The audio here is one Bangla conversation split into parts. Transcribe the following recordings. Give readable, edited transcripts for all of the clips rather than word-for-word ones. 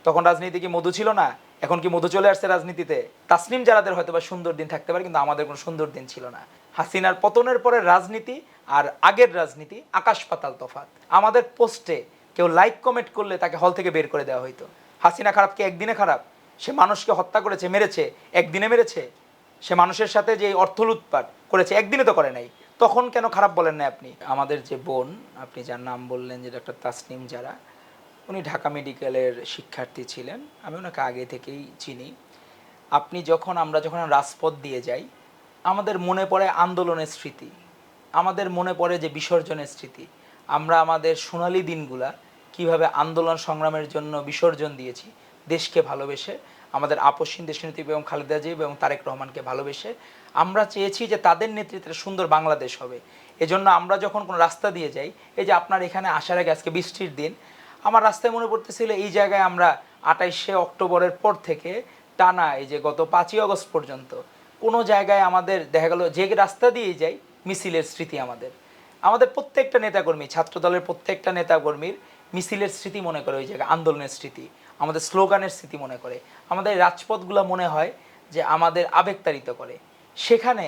তখন রাজনীতি কি মধু ছিল না? এখন কি মধু চলে আসছে রাজনীতিতে? তাসনিম জারাদের হয়তো বা সুন্দর দিন থাকতে পারে, কিন্তু আমাদের কোনো সুন্দর দিন ছিল না। হাসিনার পতনের পরে রাজনীতি আর আগের রাজনীতি আকাশ পাতাল তফাৎ। আমাদের পোস্টে কেউ লাইক কমেন্ট করলে তাকে হল থেকে বের করে দেওয়া হইতো। হাসিনা খারাপ কি একদিনে খারাপ? সে মানুষকে হত্যা করেছে, মেরেছে, একদিনে মেরেছে? সে মানুষের সাথে যে অর্থ লুটপাট করেছে একদিনে তো করে নাই, তখন কেন খারাপ বলেন না আপনি? আমাদের যে বোন, আপনি যার নাম বললেন যে ডক্টর তাসনিম জারা, উনি ঢাকা মেডিকেলের শিক্ষার্থী ছিলেন। আমি ওনাকে আগে থেকেই চিনি। আমরা যখন রাজপথ দিয়ে যাই, আমাদের মনে পড়ে আন্দোলনের স্মৃতি, আমাদের মনে পড়ে যে বিসর্জনের স্মৃতি। আমরা আমাদের সোনালি দিনগুলা কিভাবে আন্দোলন সংগ্রামের জন্য বিসর্জন দিয়েছি দেশকে ভালোবেসে, আমাদের আপসহীন দেশনেত্রী এবং খালেদা জিয়া এবং তারেক রহমানকে ভালোবেসে। আমরা চেয়েছি যে তাদের নেতৃত্বে সুন্দর বাংলাদেশ হবে। এজন্য আমরা যখন কোনো রাস্তা দিয়ে যাই, এই যে আপনার এখানে আসার আগে আজকে বৃষ্টির দিন, আমার রাস্তায় মনে পড়তেছিল এই জায়গায় আমরা 28শে অক্টোবরের পর থেকে টানা এই যে গত 5ই আগস্ট পর্যন্ত কোনো জায়গায় আমাদের দেখা গেল যে রাস্তা দিয়েই যাই মিছিলের স্মৃতি। আমাদের প্রত্যেকটা নেতাকর্মী, ছাত্রদলের প্রত্যেকটা নেতাকর্মীর মিছিলের স্মৃতি মনে করে ওই জায়গায়, আন্দোলনের স্মৃতি, আমাদের স্লোগানের স্মৃতি মনে করে, আমাদের রাজপথগুলো মনে হয় যে আমাদের আবেগতাড়িত করে। সেখানে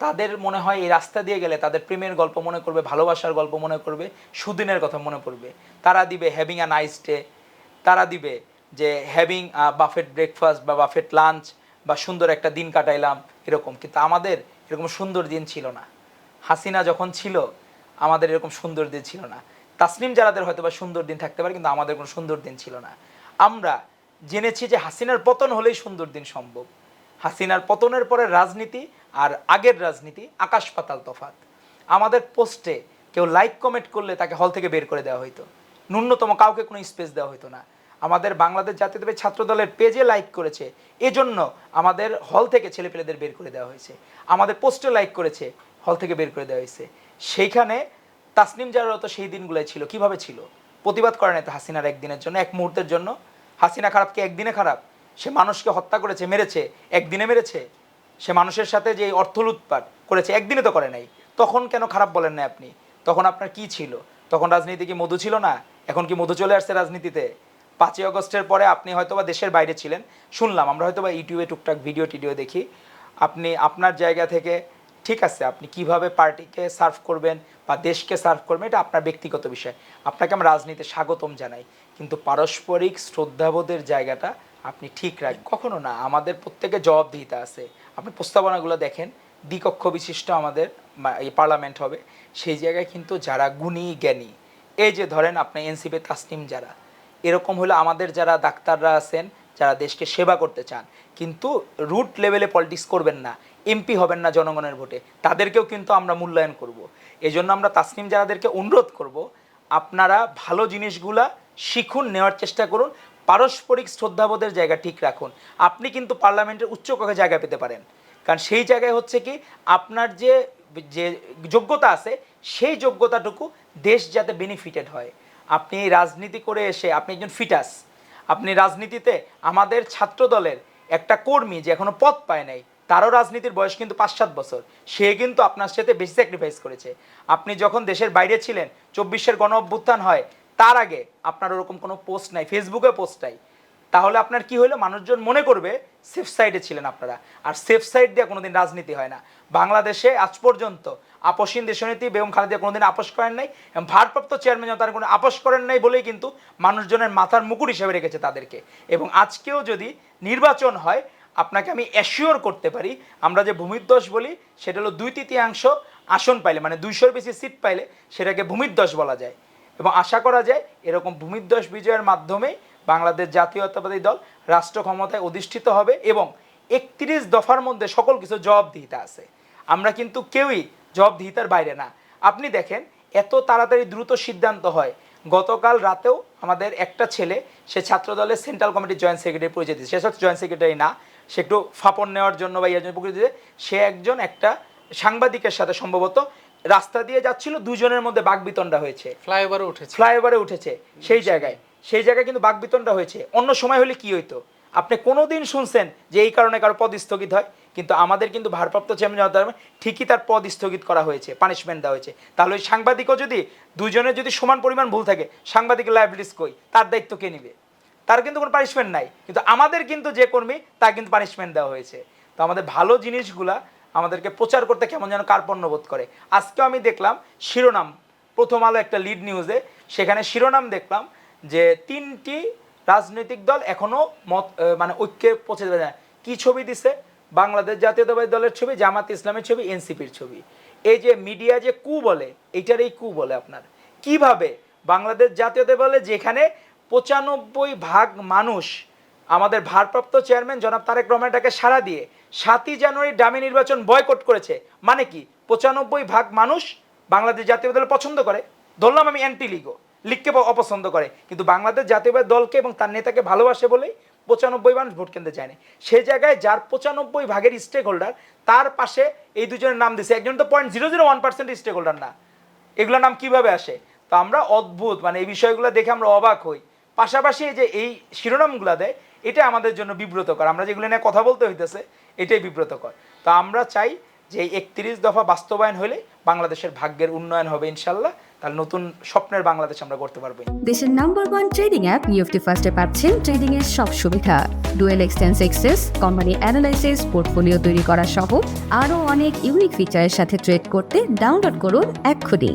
তাদের মনে হয় এই রাস্তা দিয়ে গেলে তাদের প্রেমের গল্প মনে করবে, ভালোবাসার গল্প মনে করবে, সুদিনের কথা মনে পড়বে। তারা দিবে হ্যাভিং আ নাইস ডে, তারা দিবে যে হ্যাভিং বাফেট ব্রেকফাস্ট বা বাফেট লাঞ্চ, বা সুন্দর একটা দিন কাটাইলাম এরকম। কিন্তু আমাদের এরকম সুন্দর দিন ছিল না। হাসিনা যখন ছিল আমাদের এরকম সুন্দর দিন ছিল না। তাসনিম জারাদের হয়তো বা সুন্দর দিন থাকতে পারে, কিন্তু আমাদের কোনো সুন্দর দিন ছিল না। আমরা জেনেছি যে হাসিনার পতন হলেই সুন্দর দিন সম্ভব। হাসিনার পতনের পরে রাজনীতি আর আগের রাজনীতি আকাশ পাতাল তফাৎ। আমাদের পোস্টে কেউ লাইক কমেন্ট করলে তাকে হল থেকে বের করে দেওয়া হইতো, ন্যূনতম কাউকে কোনো স্পেস দেওয়া হইতো না। আমাদের বাংলাদেশ জাতীয়তাবাদী ছাত্র দলের পেজে লাইক করেছে, এজন্য আমাদের হল থেকে ছেলেপেলেদের বের করে দেওয়া হয়েছে। আমাদের পোস্টে লাইক করেছে, হল থেকে বের করে দেওয়া হয়েছে। সেইখানে তাসনিম জারারও তো সেই দিনগুলোই ছিল। কিভাবে ছিল? প্রতিবাদ করে না তো হাসিনার একদিনের জন্য, এক মুহূর্তের জন্য? হাসিনা খারাপ কি একদিনে খারাপ? সে মানুষকে হত্যা করেছে, মেরেছে, একদিনে মেরেছে? সে মানুষের সাথে যে অর্থ লুটপাট করেছে একদিনে তো করে নাই, তখন কেন খারাপ বলেন না আপনি? তখন আপনার কি ছিল? তখন রাজনীতি কি মধু ছিল না? এখন কি মধু চলে আসছে রাজনীতিতে? 5ই আগস্টের পরে আপনি হয়তোবা দেশের বাইরে ছিলেন, শুনলাম, আমরা হয়তোবা ইউটিউবে টুকটাক ভিডিও টিডিও দেখি। আপনি আপনার জায়গা থেকে ঠিক আছে, আপনি কিভাবে পার্টিকে সার্ভ করবেন বা দেশকে সার্ভ করবেন এটা আপনার ব্যক্তিগত বিষয়, আপনাকে আমরা রাজনীতিতে স্বাগতম জানাই। কিন্তু পারস্পরিক শ্রদ্ধাবোধের জায়গাটা আপনি ঠিক রাখেন। কখনো না, আমাদের প্রত্যেকে জবাবদিহিতা আছে। আপনি প্রস্তাবনাগুলো দেখেন, দ্বিকক্ষ বিশিষ্ট আমাদের এই পার্লামেন্ট হবে, সেই জায়গায় কিন্তু যারা গুণী জ্ঞানী, এই যে ধরেন আপনি এনসিপি তাসনিম যারা, এরকম হলো আমাদের যারা ডাক্তাররা আছেন, যারা দেশকে সেবা করতে চান কিন্তু রুট লেভেলে পলিটিক্স করবেন না, এমপি হবেন না জনগণের ভোটে, তাদেরকেও কিন্তু আমরা মূল্যায়ন করব। এই জন্য আমরা তাসনিম যারাদেরকে অনুরোধ করব, আপনারা ভালো জিনিসগুলা শিখুন, নেওয়ার চেষ্টা করুন, পারস্পরিক শ্রদ্ধাবোধের জায়গা ঠিক রাখুন। আপনি কিন্তু পার্লামেন্টের উচ্চ কক্ষে জায়গা পেতে পারেন, কারণ সেই জায়গায় হচ্ছে কি আপনার যে যে যোগ্যতা আছে সেই যোগ্যতাটুকু দেশ যাতে বেনিফিটেড হয়। আপনি এই রাজনীতি করে এসে আপনি একজন ফিটাস, আপনি রাজনীতিতে আমাদের ছাত্র দলের একটা কর্মী যে এখনো পদ পায় নাই, তারও রাজনীতির বয়স কিন্তু 5-7 বছর, সে কিন্তু আপনার সাথে বেশি স্যাক্রিফাইস করেছে। আপনি যখন দেশের বাইরে ছিলেন, 24-এর গণ অভ্যুত্থান হয়, তার আগে আপনার ওরকম কোনো পোস্ট নাই, ফেসবুকে পোস্ট নাই। তাহলে আপনার কি হলো? মানুষজন মনে করবে সেফ সাইডে ছিলেন আপনারা। আর সেফ সাইড দিয়ে কোনোদিন রাজনীতি হয় না। বাংলাদেশে আজ পর্যন্ত আপসহীন দেশনেত্রী বেগম খালেদা কোনোদিন আপোষ করেন নাই, এবং ভারপ্রাপ্ত চেয়ারম্যান তারা কোনো আপোষ করেন নাই বলেই কিন্তু মানুষজনের মাথার মুকুট হিসেবে রেখেছে তাদেরকে। এবং আজকেও যদি নির্বাচন হয়, আপনাকে আমি অ্যাসিওর করতে পারি, আমরা যে ভূমিধ্বস বলি সেটা হলো 2/3 আসন পাইলে, মানে 200-র বেশি সিট পাইলে সেটাকে ভূমিধ্বস বলা যায়। এবং আশা করা যায় এরকম ভূমিধ্বস বিজয়ের মাধ্যমে বাংলাদেশ জাতীয়তাবাদী দল রাষ্ট্র ক্ষমতায় অধিষ্ঠিত হবে, এবং 31 দফার মধ্যে সকল কিছু জবাবদিহিতা আছে। আমরা কিন্তু কেউই জবাবদিহিতার বাইরে না। আপনি দেখেন এত তাড়াতাড়ি দ্রুত সিদ্ধান্ত হয়। গতকাল রাতেও আমাদের একটা ছেলে, সে ছাত্র দলের সেন্ট্রাল কমিটির জয়েন্ট সেক্রেটারি পরিচয় দিয়েছে, সে সব জয়েন্ট সেক্রেটারি না, সে একটু ফাপড় নেওয়ার জন্য বা ইয়ার জন্য প্রকৃতি, সে একজন একটা সাংবাদিকের সাথে সম্ভবত রাস্তা দিয়ে যাচ্ছিল, দুজনের মধ্যে বাকবিতণ্ডা হয়েছে, ফ্লাইওভারে উঠেছে সেই জায়গায় কিন্তু বাকবিতণ্ডা হয়েছে। অন্য সময় হলে কি হইতো? আপনি কোনোদিন শুনছেন যে এই কারণে কারো পদ স্থগিত হয়? কিন্তু আমাদের কিন্তু ভারপ্রাপ্ত চেয়ারম্যান ঠিকই তার পদ স্থগিত করা হয়েছে, পানিশমেন্ট দেওয়া হয়েছে। তাহলে ওই সাংবাদিকও যদি দুজনের যদি সমান পরিমাণ ভুল থাকে, সাংবাদিকের লায়াবিলিটিস কই? তার দায়িত্ব কে নেবে? তার কিন্তু কোনো পানিশমেন্ট নাই, কিন্তু আমাদের কিন্তু যে কর্মী তার কিন্তু পানিশমেন্ট দেওয়া হয়েছে। তো আমাদের ভালো জিনিসগুলা আমাদেরকে প্রচার করতে কেমন যেন কার্পণ্যবোধ করে। আজকেও আমি দেখলাম শিরোনাম, প্রথম আলো একটা লিড নিউজে, সেখানে শিরোনাম দেখলাম যে 3টি রাজনৈতিক দল এখনো মানে ঐক্যে পৌঁছে যাবে না। কি ছবি দিছে? বাংলাদেশ জাতীয়তাবাদী দলের ছবি, জামাত ইসলামের ছবি, এনসিপির ছবি। এই যে মিডিয়া যে কু বলে, এইটার এই কু বলে আপনার কিভাবে বাংলাদেশ জাতীয়তাবাদী দলে যেখানে 95% মানুষ আমাদের ভারপ্রাপ্ত চেয়ারম্যান জনাব তারেক রহমানটাকে সাড়া দিয়ে 7ই জানুয়ারি ডামি নির্বাচন বয়কট করেছে, মানে কি 95% মানুষ বাংলাদেশ জাতীয়তাবাদী দল পছন্দ করে, ধরলাম আমি অ্যান্টি লিগকে অপছন্দ করে, কিন্তু বাংলাদেশ জাতীয়তাবাদী দলকে এবং তার নেতাকে ভালোবাসে বলেই 95 মানুষ ভোট কেন্দ্রে যায় না। সেই জায়গায় যার 95% স্টেক হোল্ডার, তার পাশে এই দুজনের নাম দিছে, একজন তো 0.001% স্টেক হোল্ডার না। এগুলোর নাম কিভাবে আসে? তো আমরা অদ্ভুত, মানে এই বিষয়গুলো দেখে আমরা অবাক হই। পাশাপাশি এই যে এই শিরোনামগুলো দেয়, এটা আমাদের জন্য বিব্রতকর। আমরা যেগুলো নিয়ে কথা বলতে হইতেছে এটাই বিব্রতকর। তো আমরা চাই যে 31 দফা বাস্তবায়ন হলে বাংলাদেশের ভাগ্যের উন্নয়ন হবে ইনশাল্লাহ, তাহলে নতুন স্বপ্নের বাংলাদেশ আমরা করতে পারবো। দেশের নাম্বার 1 ট্রেডিং অ্যাপ নিফটি ফার্স্টে পাচ্ছেন ট্রেডিং এর সব সুবিধা, dual exchange access, company analysis, portfolio তৈরি করা সহ আরও অনেক ইউনিক ফিচারের সাথে ট্রেড করতে ডাউনলোড করুন এক্ষুনি।